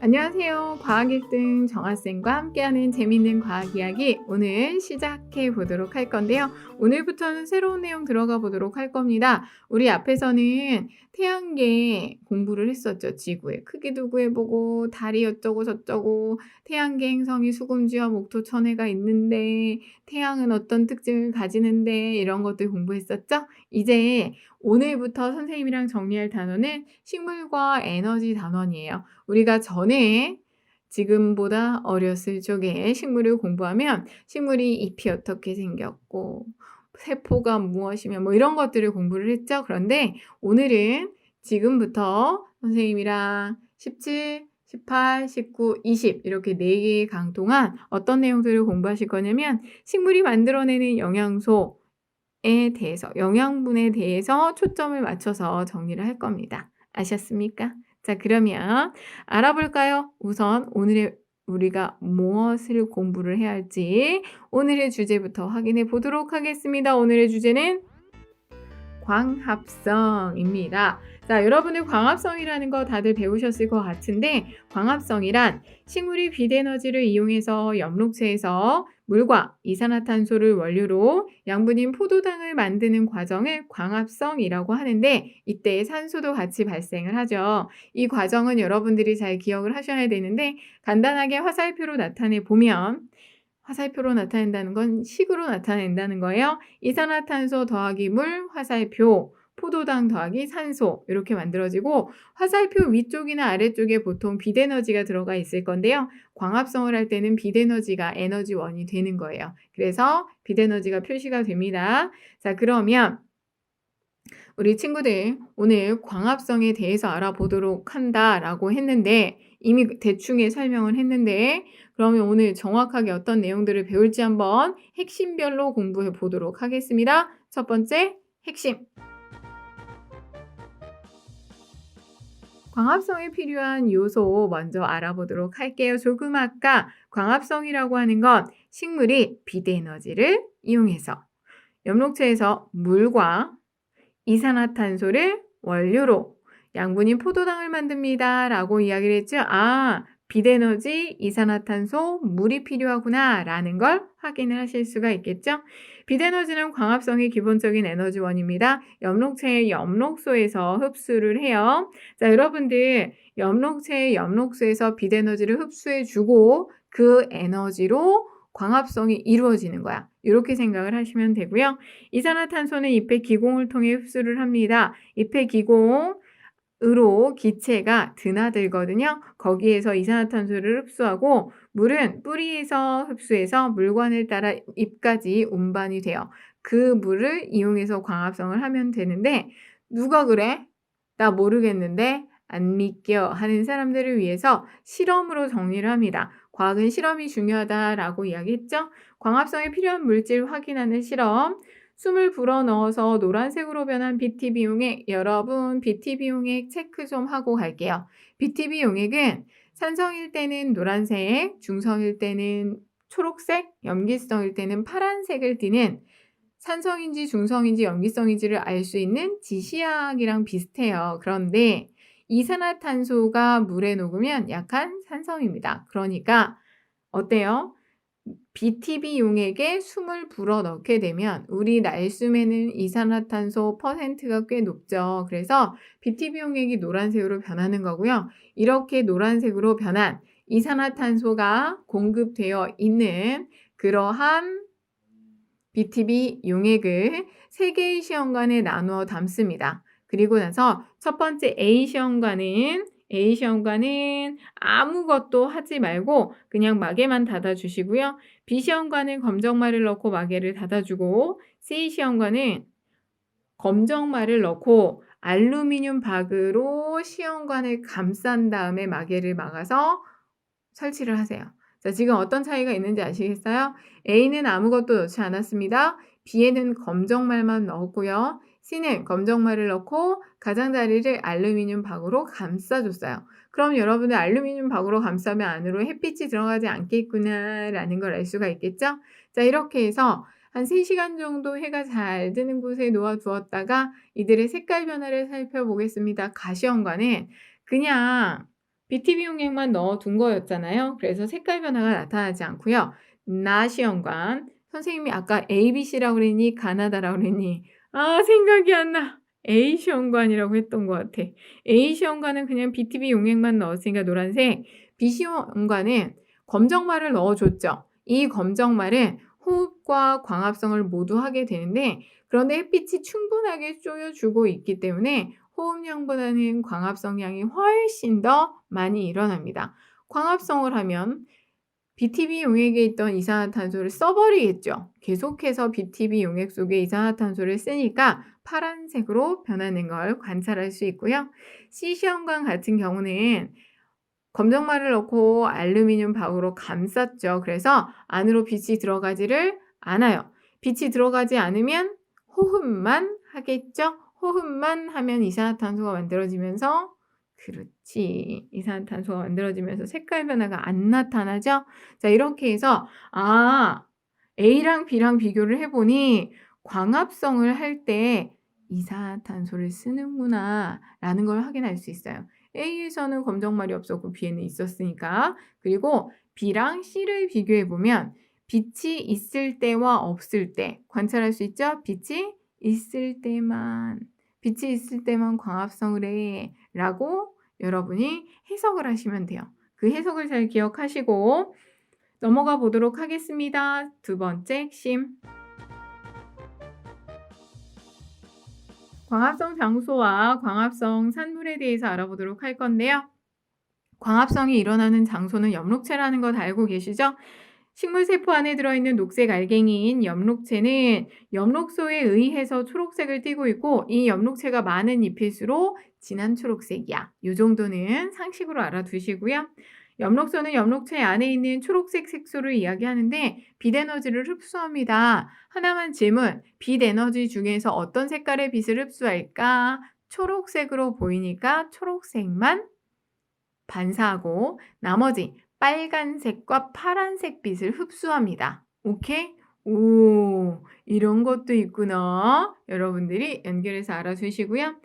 안녕하세요. 과학 1등 정아쌤과 함께하는 재밌는 과학 이야기 오늘 시작해 보도록 할 건데요. 오늘부터는 새로운 내용 들어가 보도록 할 겁니다. 우리 앞에서는 태양계 공부를 했었죠. 지구의 크기도 구해보고 달이 어쩌고 저쩌고 태양계 행성이 수금지와 목토 천해가 있는데 태양은 어떤 특징을 가지는데 이런 것들 공부했었죠. 이제 오늘부터 선생님이랑 정리할 단어는 식물과 에너지 단원이에요. 우리가 전에 지금보다 어렸을 적에 식물을 공부하면 식물이 잎이 어떻게 생겼고 세포가 무엇이며 뭐 이런 것들을 공부를 했죠. 그런데 오늘은 지금부터 선생님이랑 17, 18, 19, 20 이렇게 4개의 강 동안 어떤 내용들을 공부하실 거냐면 식물이 만들어내는 영양소에 대해서 영양분에 대해서 초점을 맞춰서 정리를 할 겁니다. 아셨습니까? 자, 그러면 알아볼까요? 우선 오늘의 우리가 무엇을 공부를 해야 할지 오늘의 주제부터 확인해 보도록 하겠습니다. 오늘의 주제는 광합성입니다. 자, 여러분들 광합성이라는 거 다들 배우셨을 것 같은데 광합성이란 식물이 빛에너지를 이용해서 엽록체에서 물과 이산화탄소를 원료로 양분인 포도당을 만드는 과정을 광합성이라고 하는데 이때 산소도 같이 발생을 하죠. 이 과정은 여러분들이 잘 기억을 하셔야 되는데 간단하게 화살표로 나타내 보면 화살표로 나타낸다는 건 식으로 나타낸다는 거예요. 이산화탄소 더하기 물, 화살표, 포도당 더하기 산소 이렇게 만들어지고 화살표 위쪽이나 아래쪽에 보통 빛에너지가 들어가 있을 건데요. 광합성을 할 때는 빛에너지가 에너지원이 되는 거예요. 그래서 빛에너지가 표시가 됩니다. 자, 그러면 우리 친구들 오늘 광합성에 대해서 알아보도록 한다라고 했는데 이미 대충의 설명을 했는데 그러면 오늘 정확하게 어떤 내용들을 배울지 한번 핵심별로 공부해 보도록 하겠습니다. 첫 번째 핵심. 광합성에 필요한 요소 먼저 알아보도록 할게요. 조금 아까 광합성이라고 하는 건 식물이 빛에너지를 이용해서 엽록체에서 물과 이산화탄소를 원료로 양분인 포도당을 만듭니다. 라고 이야기를 했죠. 아, 빛에너지, 이산화탄소, 물이 필요하구나 라는 걸 확인을 하실 수가 있겠죠. 빛에너지는 광합성의 기본적인 에너지원입니다. 엽록체의 엽록소에서 흡수를 해요. 자, 여러분들 엽록체의 엽록소에서 빛에너지를 흡수해주고 그 에너지로 광합성이 이루어지는 거야. 이렇게 생각을 하시면 되고요. 이산화탄소는 잎의 기공을 통해 흡수를 합니다. 잎의 기공으로 기체가 드나들거든요. 거기에서 이산화탄소를 흡수하고 물은 뿌리에서 흡수해서 물관을 따라 잎까지 운반이 돼요. 그 물을 이용해서 광합성을 하면 되는데 누가 그래? 나 모르겠는데 안 믿겨 하는 사람들을 위해서 실험으로 정리를 합니다. 과학은 실험이 중요하다라고 이야기했죠. 광합성에 필요한 물질 확인하는 실험. 숨을 불어넣어서 노란색으로 변한 BTB 용액. 여러분 BTB 용액 체크 좀 하고 갈게요. BTB 용액은 산성일 때는 노란색, 중성일 때는 초록색, 염기성일 때는 파란색을 띠는 산성인지 중성인지 염기성인지를 알 수 있는 지시약이랑 비슷해요. 그런데 이산화탄소가 물에 녹으면 약한 산성입니다. 그러니까 어때요? BTB 용액에 숨을 불어넣게 되면 우리 날숨에는 이산화탄소 퍼센트가 꽤 높죠. 그래서 BTB 용액이 노란색으로 변하는 거고요. 이렇게 노란색으로 변한 이산화탄소가 공급되어 있는 그러한 BTB 용액을 3개의 시험관에 나누어 담습니다. 그리고 나서 첫 번째 A 시험관은 아무것도 하지 말고 그냥 마개만 닫아주시고요. B 시험관은 검정말을 넣고 마개를 닫아주고 C 시험관은 검정말을 넣고 알루미늄 박으로 시험관을 감싼 다음에 마개를 막아서 설치를 하세요. 자, 지금 어떤 차이가 있는지 아시겠어요? A는 아무것도 넣지 않았습니다. B에는 검정말만 넣었고요. C는 검정말을 넣고 가장자리를 알루미늄 박으로 감싸줬어요. 그럼 여러분들 알루미늄 박으로 감싸면 안으로 햇빛이 들어가지 않겠구나 라는 걸 알 수가 있겠죠? 자, 이렇게 해서 한 3시간 정도 해가 잘 드는 곳에 놓아두었다가 이들의 색깔 변화를 살펴보겠습니다. 가시험관은 그냥 BTB 용액만 넣어둔 거였잖아요. 그래서 색깔 변화가 나타나지 않고요. 나시연관. 선생님이 아까 ABC라고 그랬니? 가나다라고 그랬니? 생각이 안 나. A시연관이라고 했던 것 같아. A시연관은 그냥 BTB 용액만 넣었으니까 노란색. B시연관은 검정말을 넣어줬죠. 이 검정말은 호흡과 광합성을 모두 하게 되는데, 그런데 햇빛이 충분하게 쏘여주고 있기 때문에 호흡량보다는 광합성량이 훨씬 더 많이 일어납니다. 광합성을 하면 BTB 용액에 있던 이산화탄소를 써버리겠죠. 계속해서 BTB 용액 속에 이산화탄소를 쓰니까 파란색으로 변하는 걸 관찰할 수 있고요. C시연관 같은 경우는 검정말을 넣고 알루미늄 바우로 감쌌죠. 그래서 안으로 빛이 들어가지를 않아요. 빛이 들어가지 않으면 호흡만 하겠죠. 호흡만 하면 이산화탄소가 만들어지면서, 그렇지, 이산화탄소가 만들어지면서 색깔 변화가 안 나타나죠. 자, 이렇게 해서 A랑 B랑 비교를 해보니 광합성을 할 때 이산화탄소를 쓰는구나 라는 걸 확인할 수 있어요. A에서는 검정말이 없었고 B에는 있었으니까. 그리고 B랑 C를 비교해보면 빛이 있을 때와 없을 때 관찰할 수 있죠? 빛이 있을 때만 광합성을 해 라고 여러분이 해석을 하시면 돼요. 그 해석을 잘 기억하시고 넘어가 보도록 하겠습니다. 두 번째 핵심. 광합성 장소와 광합성 산물에 대해서 알아보도록 할 건데요. 광합성이 일어나는 장소는 엽록체라는 것 알고 계시죠? 식물세포 안에 들어있는 녹색 알갱이인 엽록체는 엽록소에 의해서 초록색을 띠고 있고, 이 엽록체가 많은 잎일수록 진한 초록색이야. 이 정도는 상식으로 알아두시고요. 엽록소는 엽록체 안에 있는 초록색 색소를 이야기하는데 빛에너지를 흡수합니다. 하나만 질문, 빛에너지 중에서 어떤 색깔의 빛을 흡수할까? 초록색으로 보이니까 초록색만 반사하고 나머지 빨간색과 파란색 빛을 흡수합니다. 오케이? 오, 이런 것도 있구나. 여러분들이 연결해서 알아주시고요.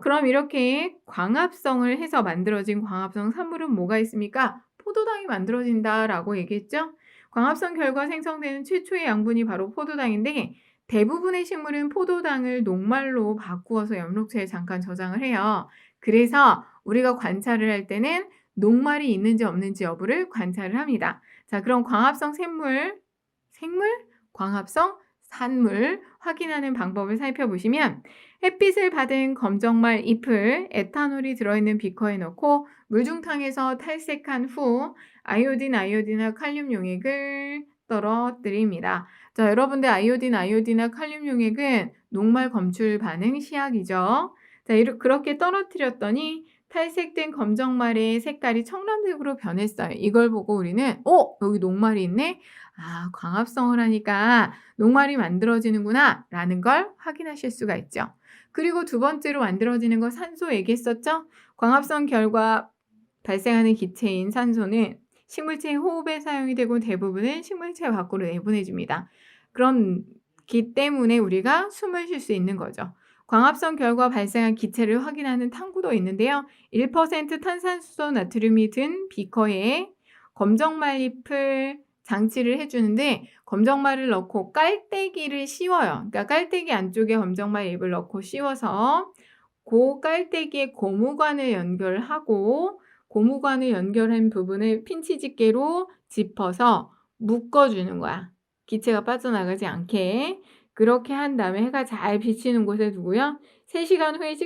그럼 이렇게 광합성을 해서 만들어진 광합성 산물은 뭐가 있습니까? 포도당이 만들어진다라고 얘기했죠? 광합성 결과 생성되는 최초의 양분이 바로 포도당인데, 대부분의 식물은 포도당을 녹말로 바꾸어서 엽록체에 잠깐 저장을 해요. 그래서 우리가 관찰을 할 때는 녹말이 있는지 없는지 여부를 관찰을 합니다. 자, 그럼 광합성 생물, 광합성 산물 확인하는 방법을 살펴보시면, 햇빛을 받은 검정말 잎을 에탄올이 들어있는 비커에 넣고 물중탕에서 탈색한 후 아이오딘과 칼륨 용액을 떨어뜨립니다. 자, 여러분들 아이오딘과 칼륨 용액은 녹말 검출 반응 시약이죠. 자, 그렇게 떨어뜨렸더니 탈색된 검정말의 색깔이 청藍색으로 변했어요. 이걸 보고 우리는 여기 녹말이 있네? 광합성을 하니까 녹말이 만들어지는구나 라는 걸 확인하실 수가 있죠. 그리고 두 번째로 만들어지는 거 산소 얘기했었죠? 광합성 결과 발생하는 기체인 산소는 식물체의 호흡에 사용이 되고 대부분은 식물체 밖으로 내보내줍니다. 그렇기 때문에 우리가 숨을 쉴 수 있는 거죠. 광합성 결과 발생한 기체를 확인하는 탕구도 있는데요. 1% 탄산수소 나트륨이 든 비커에 검정말잎을 장치를 해주는데, 검정말을 넣고 깔때기를 씌워요. 그러니까 깔때기 안쪽에 검정말잎을 넣고 씌워서 그 깔때기에 고무관을 연결하고, 고무관을 연결한 부분을 핀치 집게로 짚어서 묶어주는 거야. 기체가 빠져나가지 않게. 그렇게 한 다음에 해가 잘 비치는 곳에 두고요. 3시간 후에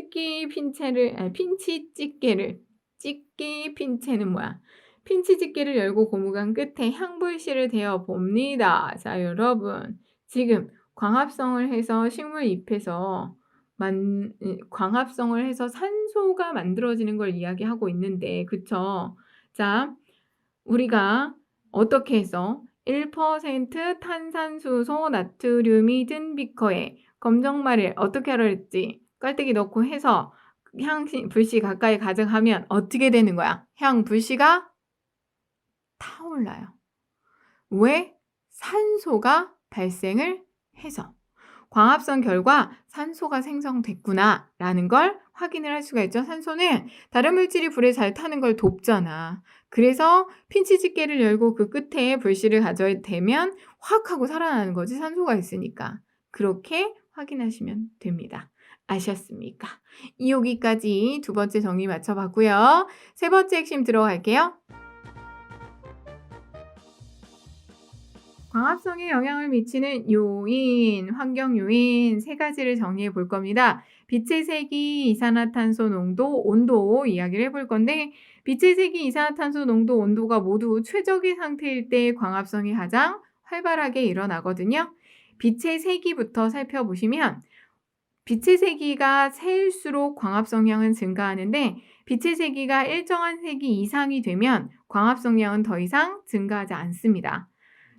핀치 집게를 열고 고무관 끝에 향불실을 대어 봅니다. 자, 여러분, 지금 광합성을 해서 식물 잎에서 광합성을 해서 산소가 만들어지는 걸 이야기하고 있는데, 그쵸? 자, 우리가 어떻게 해서 1% 탄산수소 나트륨이 든 비커에 검정말을 어떻게 하라 그랬지? 깔때기 넣고 해서 불씨 가까이 가져가면 어떻게 되는 거야? 불씨가 타올라요. 왜? 산소가 발생을 해서. 광합성 결과 산소가 생성됐구나 라는 걸 확인을 할 수가 있죠. 산소는 다른 물질이 불에 잘 타는 걸 돕잖아. 그래서 핀치집게를 열고 그 끝에 불씨를 가져대면 확 하고 살아나는 거지. 산소가 있으니까. 그렇게 확인하시면 됩니다. 아셨습니까? 여기까지 두 번째 정리 맞춰봤고요. 세 번째 핵심 들어갈게요. 광합성에 영향을 미치는 요인, 환경 요인 세 가지를 정리해 볼 겁니다. 빛의 세기, 이산화탄소 농도, 온도 이야기를 해볼 건데 빛의 세기, 이산화탄소 농도, 온도가 모두 최적의 상태일 때 광합성이 가장 활발하게 일어나거든요. 빛의 세기부터 살펴보시면 빛의 세기가 세일수록 광합성량은 증가하는데 빛의 세기가 일정한 세기 이상이 되면 광합성량은 더 이상 증가하지 않습니다.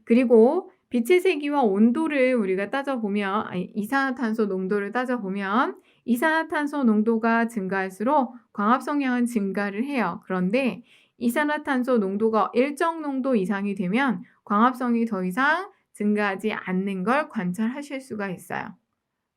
그리고 빛의 세기와 온도를 우리가 따져보면 이산화탄소 농도를 따져보면 이산화탄소 농도가 증가할수록 광합성량은 증가를 해요. 그런데 이산화탄소 농도가 일정 농도 이상이 되면 광합성이 더 이상 증가하지 않는 걸 관찰하실 수가 있어요.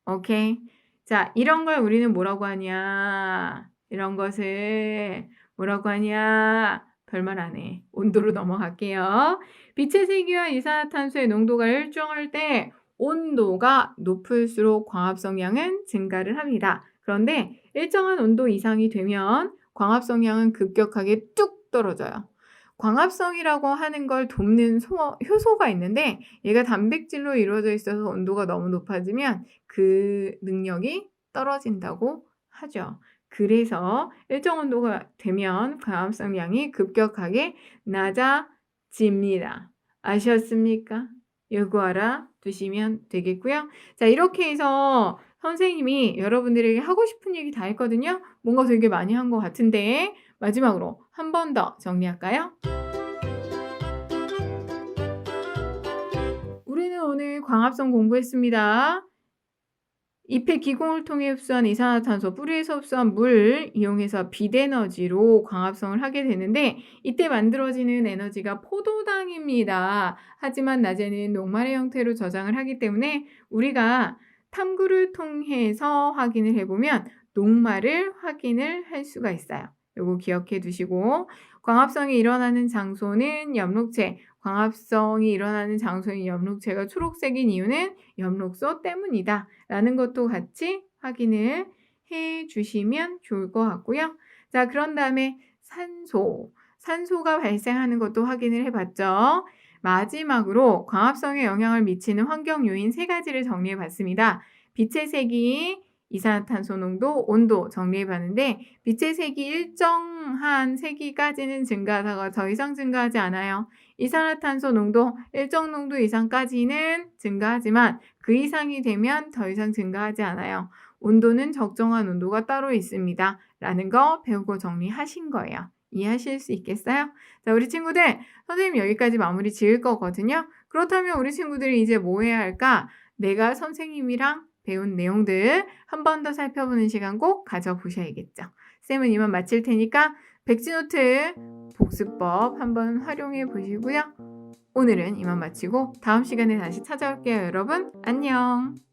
오케이? 자, 이런 걸 우리는 뭐라고 하냐? 이런 것을 뭐라고 하냐? 별말 안 해. 온도로 넘어갈게요. 빛의 세기와 이산화탄소의 농도가 일정할 때 온도가 높을수록 광합성량은 증가를 합니다. 그런데 일정한 온도 이상이 되면 광합성량은 급격하게 뚝 떨어져요. 광합성이라고 하는 걸 돕는 효소가 있는데 얘가 단백질로 이루어져 있어서 온도가 너무 높아지면 그 능력이 떨어진다고 하죠. 그래서 일정 온도가 되면 광합성량이 급격하게 낮아집니다. 아셨습니까? 이거 알아두시면 되겠고요. 자, 이렇게 해서 선생님이 여러분들에게 하고 싶은 얘기 다 했거든요. 뭔가 되게 많이 한 것 같은데 마지막으로 한 번 더 정리할까요? 우리는 오늘 광합성 공부했습니다. 잎의 기공을 통해 흡수한 이산화탄소, 뿌리에서 흡수한 물 이용해서 빛에너지로 광합성을 하게 되는데 이때 만들어지는 에너지가 포도당입니다. 하지만 낮에는 녹말의 형태로 저장을 하기 때문에 우리가 탐구를 통해서 확인을 해보면 녹말을 확인을 할 수가 있어요. 요거 기억해 두시고 광합성이 일어나는 장소는 엽록체, 광합성이 일어나는 장소인 엽록체가 초록색인 이유는 엽록소 때문이다 라는 것도 같이 확인을 해 주시면 좋을 것 같고요. 자, 그런 다음에 산소가 발생하는 것도 확인을 해봤죠. 마지막으로 광합성에 영향을 미치는 환경 요인 세 가지를 정리해 봤습니다. 빛의 세기, 이산화탄소 농도, 온도 정리해 봤는데 빛의 색이 일정한 세기까지는 증가하다가 더 이상 증가하지 않아요. 이산화탄소 농도 일정 농도 이상까지는 증가하지만 그 이상이 되면 더 이상 증가하지 않아요. 온도는 적정한 온도가 따로 있습니다. 라는 거 배우고 정리하신 거예요. 이해하실 수 있겠어요? 자, 우리 친구들 선생님 여기까지 마무리 지을 거거든요. 그렇다면 우리 친구들이 이제 뭐 해야 할까? 내가 선생님이랑 배운 내용들 한 번 더 살펴보는 시간 꼭 가져보셔야겠죠. 쌤은 이만 마칠 테니까 백지노트 복습법 한번 활용해 보시고요. 오늘은 이만 마치고 다음 시간에 다시 찾아올게요. 여러분 안녕.